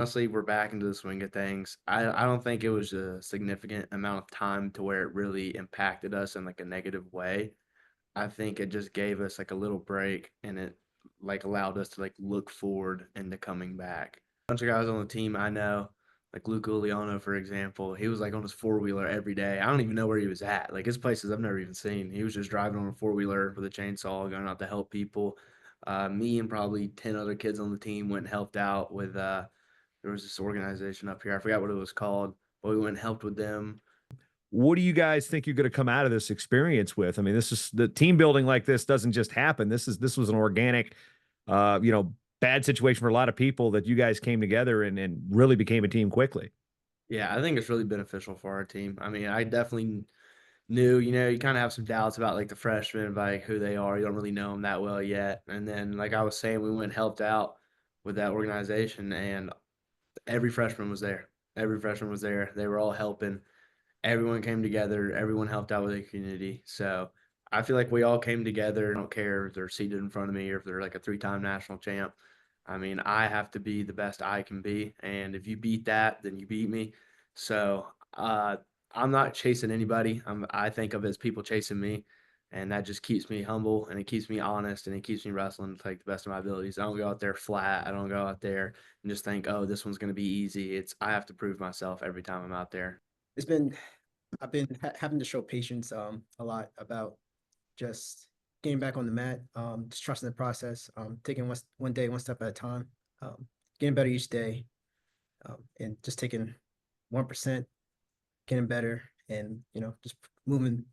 Honestly, we're back into the swing of things. I don't think it was a significant amount of time to where it really impacted us in like a negative way. I think it just gave us like a little break and it like allowed us to like look forward into coming back. A bunch of guys on the team I know, like Luke Uliano, for example, he was like on his four-wheeler every day. I don't even know where he was at. Like his places I've never even seen. He was just driving on a four-wheeler with a chainsaw, going out to help people. Me and probably 10 other kids on the team went and helped out with there was this organization up here. I forgot what it was called, but we went and helped with them. What do you guys think you're going to come out of this experience with? I mean, this is the team building like this doesn't just happen. This was an organic, bad situation for a lot of people that you guys came together and really became a team quickly. Yeah, I think it's really beneficial for our team. I mean, I definitely knew, you kind of have some doubts about like the freshmen, like who they are. You don't really know them that well yet. And then, like I was saying, we went and helped out with that organization, and every freshman was there. Every freshman was there. They were all helping. Everyone came together. Everyone helped out with the community. So I feel like we all came together. I don't care if they're seated in front of me or if they're like a three-time national champ. I mean, I have to be the best I can be, and if you beat that, then you beat me. So I'm not chasing anybody. I think of it as people chasing me, and that just keeps me humble and it keeps me honest and it keeps me wrestling to like the best of my abilities. I don't go out there flat. I don't go out there and just think, oh, this one's going to be easy. It's I have to prove myself every time I'm out there. It's been I've been having to show patience a lot about just getting back on the mat, just trusting the process, taking one day, one step at a time, getting better each day, and just taking 1%, getting better, and just moving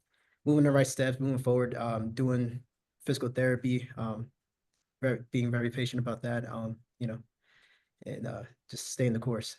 the right steps, moving forward, doing physical therapy, being very patient about that, and just staying the course.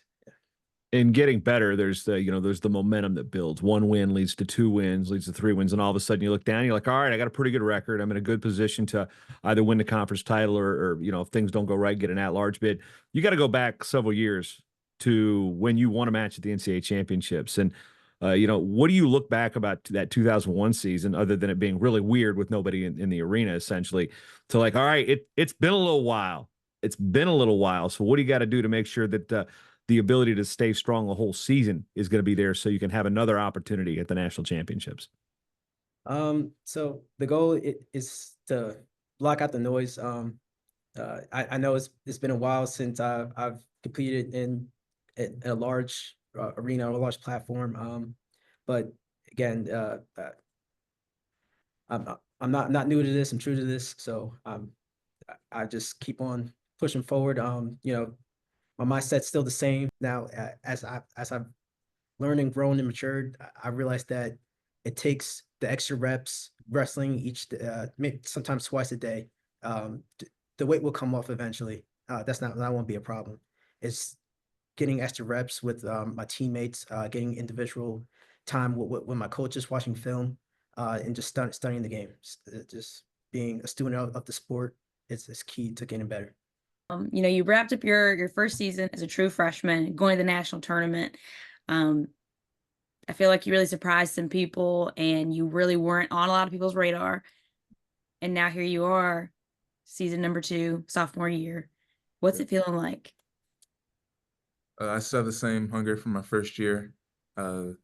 In getting better, there's the momentum that builds. One win leads to two wins, leads to three wins, and all of a sudden you look down, you're like, all right, I got a pretty good record. I'm in a good position to either win the conference title or if things don't go right, get an at-large bid. You got to go back several years to when you won a match at the NCAA championships. And what do you look back about that 2001 season, other than it being really weird with nobody in the arena, essentially, to like, all right, it's been a little while. It's been a little while. So what do you got to do to make sure that the ability to stay strong the whole season is going to be there so you can have another opportunity at the national championships? So the goal is to block out the noise. I know it's been a while since I've competed in a large arena or a large platform. But again, I'm not new to this. I'm true to this. So I just keep on pushing forward. My mindset's still the same now. As I've learned and grown and matured, I realized that it takes the extra reps wrestling maybe sometimes twice a day. The weight will come off eventually. That won't be a problem. It's getting extra reps with my teammates, getting individual time with my coaches, watching film, and just studying the game. Just being a student of the sport is key to getting better. You wrapped up your first season as a true freshman, going to the national tournament. I feel like you really surprised some people and you really weren't on a lot of people's radar. And now here you are, season number 2, sophomore year. What's it feeling like? I still have the same hunger from my first year. I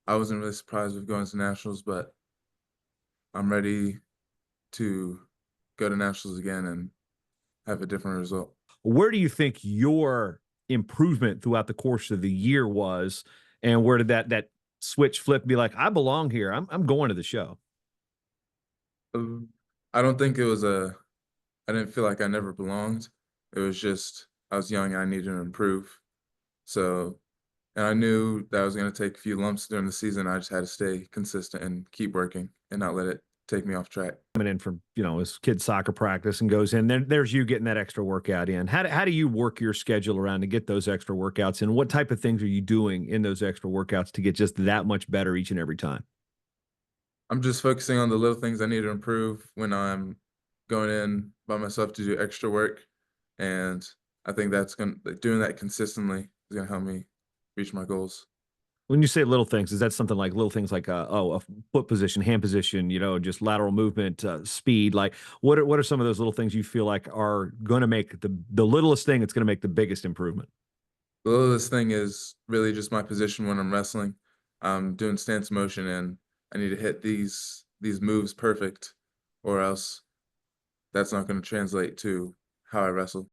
wasn't really surprised with going to nationals, but I'm ready to go to nationals again and have a different result. Where do you think your improvement throughout the course of the year was, and where did that switch flip be like, I belong here, I'm going to the show? I don't think it was I didn't feel like I never belonged. It was just I was young and I needed to improve. So, and I knew that I was going to take a few lumps during the season. I just had to stay consistent and keep working and not let it take me off track. Coming in from his kid's soccer practice and goes in, there's you getting that extra workout in. How do you work your schedule around to get those extra workouts, and what type of things are you doing in those extra workouts to get just that much better each and every time? I'm just focusing on the little things I need to improve when I'm going in by myself to do extra work, and I think doing that consistently is gonna help me reach my goals. When you say little things, is that something like little things like a foot position, hand position, just lateral movement, speed? Like what are some of those little things you feel like are going to make the littlest thing that's going to make the biggest improvement? The lowest thing is really just my position when I'm wrestling. I'm doing stance motion and I need to hit these moves perfect, or else that's not going to translate to how I wrestle.